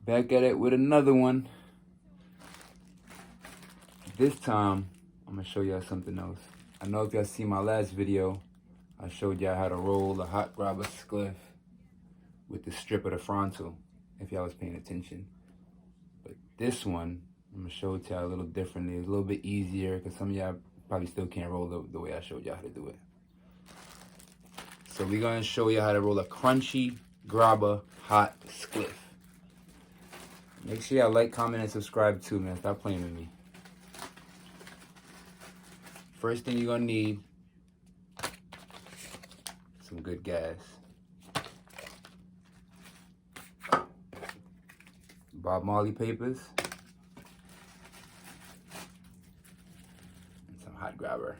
Back at it with another one. This time, I'm gonna show y'all something else. I know if y'all see my last video, I showed y'all how to roll the hot Grabba Spliff with the strip of the Fonto, if y'all was paying attention. But this one, I'm gonna show it to y'all a little differently. It's a little bit easier because some of y'all probably still can't roll the way I showed y'all how to do it. So we're gonna show you how to roll a crunchy Grabba hot Spliff. Make sure y'all like, comment, and subscribe too, man. Stop playing with me. First thing you're gonna need, some good gas. Bob Marley papers. And some hot Grabba.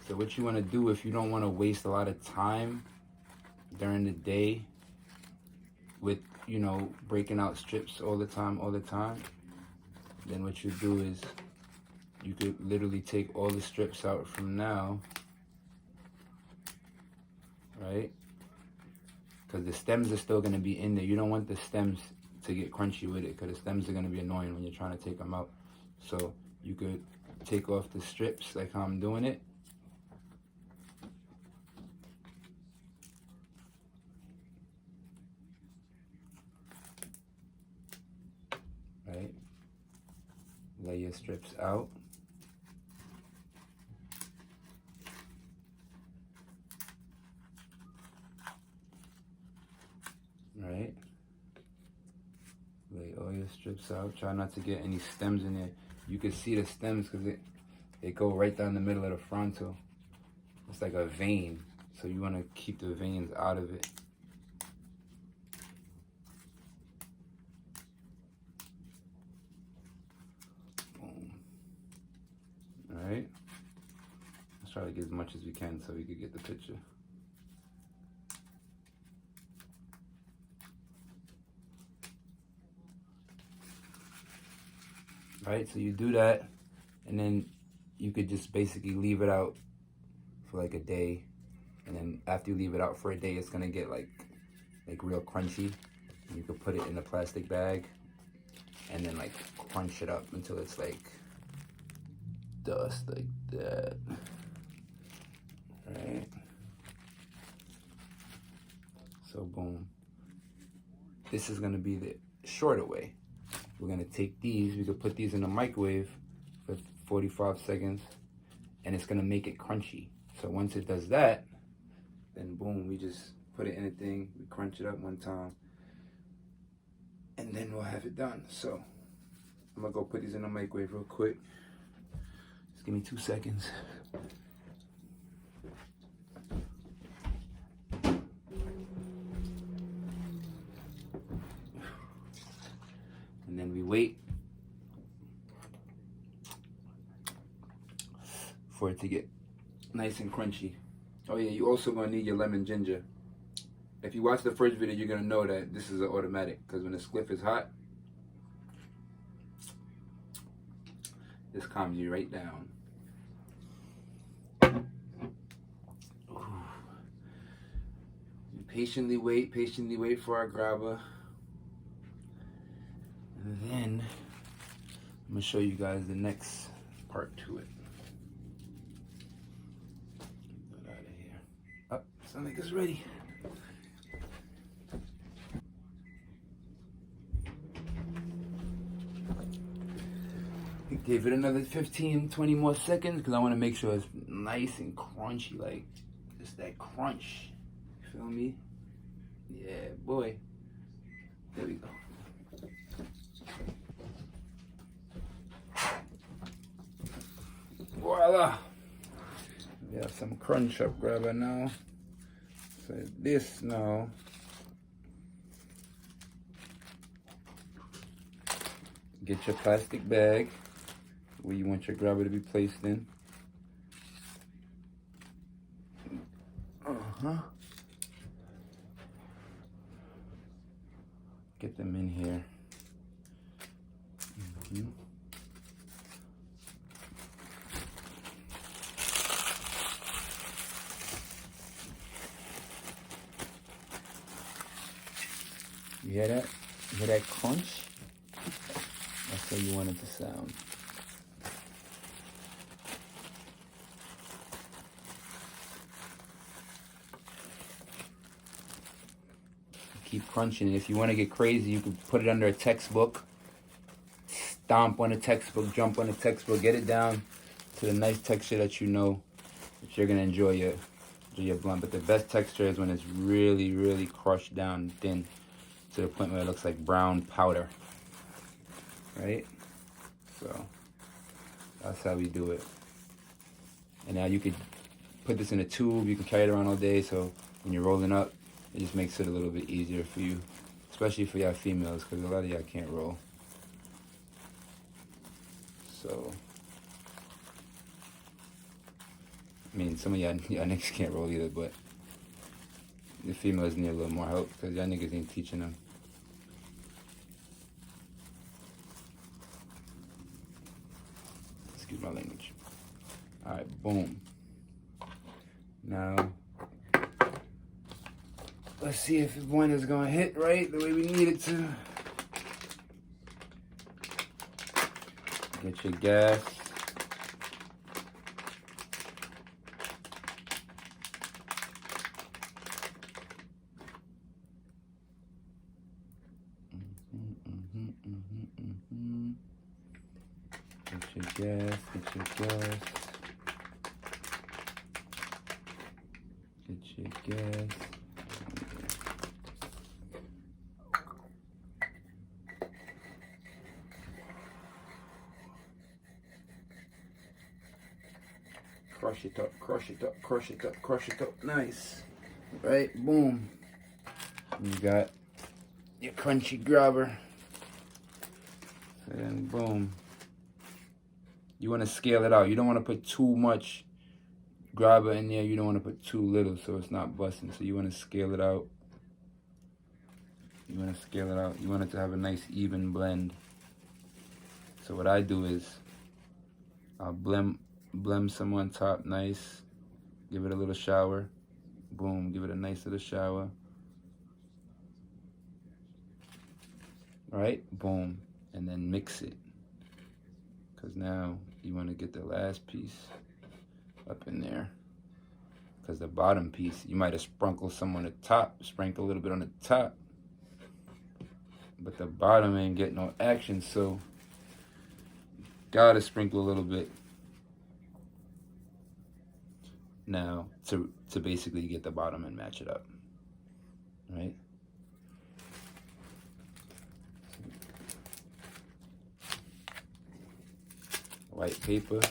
So what you wanna do if you don't wanna waste a lot of time during the day with, you know, breaking out strips all the time, then what you do is you could literally take all the strips out from now, right? Because the stems are still going to be in there. You don't want the stems to get crunchy with it because the stems are going to be annoying when you're trying to take them out. So you could take off the strips like how I'm doing it. Right? Lay your strips out. Right? Lay all your strips out. Try not to get any stems in there. You can see the stems because they go right down the middle of the Fonto. It's like a vein. So you want to keep the veins out of it. Boom. Alright? Let's try to get as much as we can so we can get the picture. Right, so you do that, and then you could just basically leave it out for like a day, and then after you leave it out for a day, it's gonna get like real crunchy. And you could put it in a plastic bag, and then like crunch it up until it's like dust like that. Right. So boom. This is gonna be the shorter way. We're gonna take these, we could put these in the microwave for 45 seconds and it's gonna make it crunchy. So once it does that, then boom, we just put it in a thing, we crunch it up one time, and then we'll have it done. So I'm gonna go put these in the microwave real quick. Just give me 2 seconds. And then we wait for it to get nice and crunchy. Oh yeah, you also gonna need your lemon ginger. If you watch the first video, you're gonna know that this is an automatic, because when the Spliff is hot, this calms you right down. Ooh. Patiently wait for our Grabba. And then I'm gonna show you guys the next part to it. Get out of here. Oh, sounds like it's ready. Give it another 15, 20 more seconds because I want to make sure it's nice and crunchy, like just that crunch. You feel me? Yeah, boy. There we go. Voila! We have some crunch up Grabba now. So this now. Get your plastic bag where you want your Grabba to be placed in. Get them in here. You hear that? You hear that crunch? That's how you want it to sound. Keep crunching it. If you want to get crazy, you can put it under a textbook. Stomp on a textbook, jump on a textbook, get it down to the nice texture that you know that you're gonna enjoy your blunt. But the best texture is when it's really, really crushed down and thin to the point where it looks like brown powder. Right? So that's how we do it. And now you could put this in a tube, you can carry it around all day, so when you're rolling up, it just makes it a little bit easier for you, especially for y'all females, because a lot of y'all can't roll. So, I mean, some of y'all niggas can't roll either, but the females need a little more help, because y'all niggas ain't teaching them. Excuse my language. Alright, boom. Now, let's see if one is gonna hit right the way we need it to. Get your gas. Get your gas, get your gas. Get your gas. Crush it up, crush it up, crush it up, crush it up. Nice. Right? Boom. You got your crunchy grabber. And boom. You want to scale it out. You don't want to put too much grabber in there. You don't want to put too little so it's not busting. So you want to scale it out. You want to scale it out. You want it to have a nice even blend. So what I do is I'll blend some on top, nice. Give it a little shower. Boom, give it a nice little shower. Right, boom. And then mix it. Because now you want to get the last piece up in there. Because the bottom piece, you might have sprinkled some on the top. Sprinkle a little bit on the top. But the bottom ain't getting no action, so gotta sprinkle a little bit. Now, to basically get the bottom and match it up, right? White paper.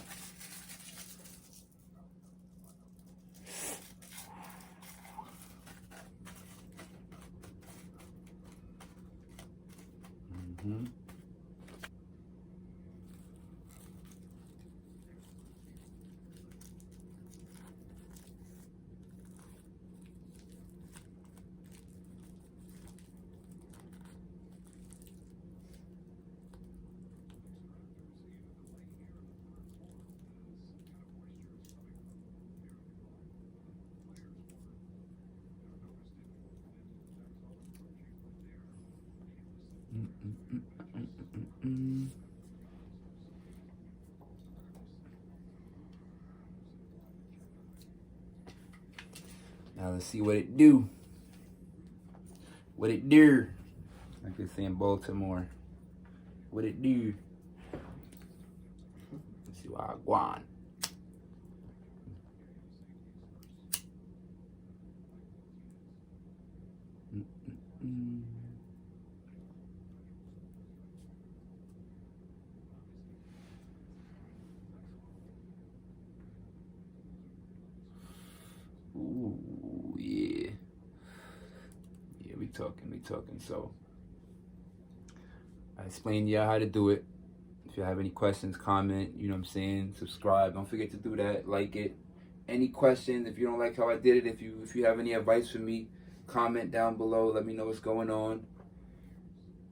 Now let's see what it do. What it do? Like they say in Baltimore. What it do? Let's see what I want. Ooh, yeah. Yeah, we talking. So, I explained to y'all how to do it. If you have any questions, comment, you know what I'm saying? Subscribe. Don't forget to do that. Like it. Any questions, if you don't like how I did it, if you have any advice for me, comment down below. Let me know what's going on.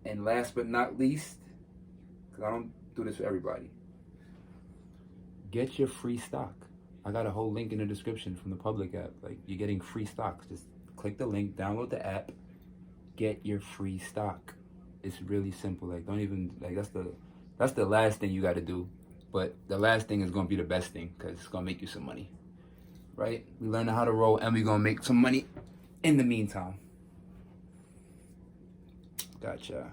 And last but not least, because I don't do this for everybody, get your free stock. I got a whole link in the description from the public app. Like, you're getting free stocks. Just click the link, download the app, get your free stock. It's really simple. Like, don't even, like, that's the last thing you got to do. But the last thing is going to be the best thing, because it's going to make you some money. Right? We learning how to roll, and we're going to make some money in the meantime. Gotcha.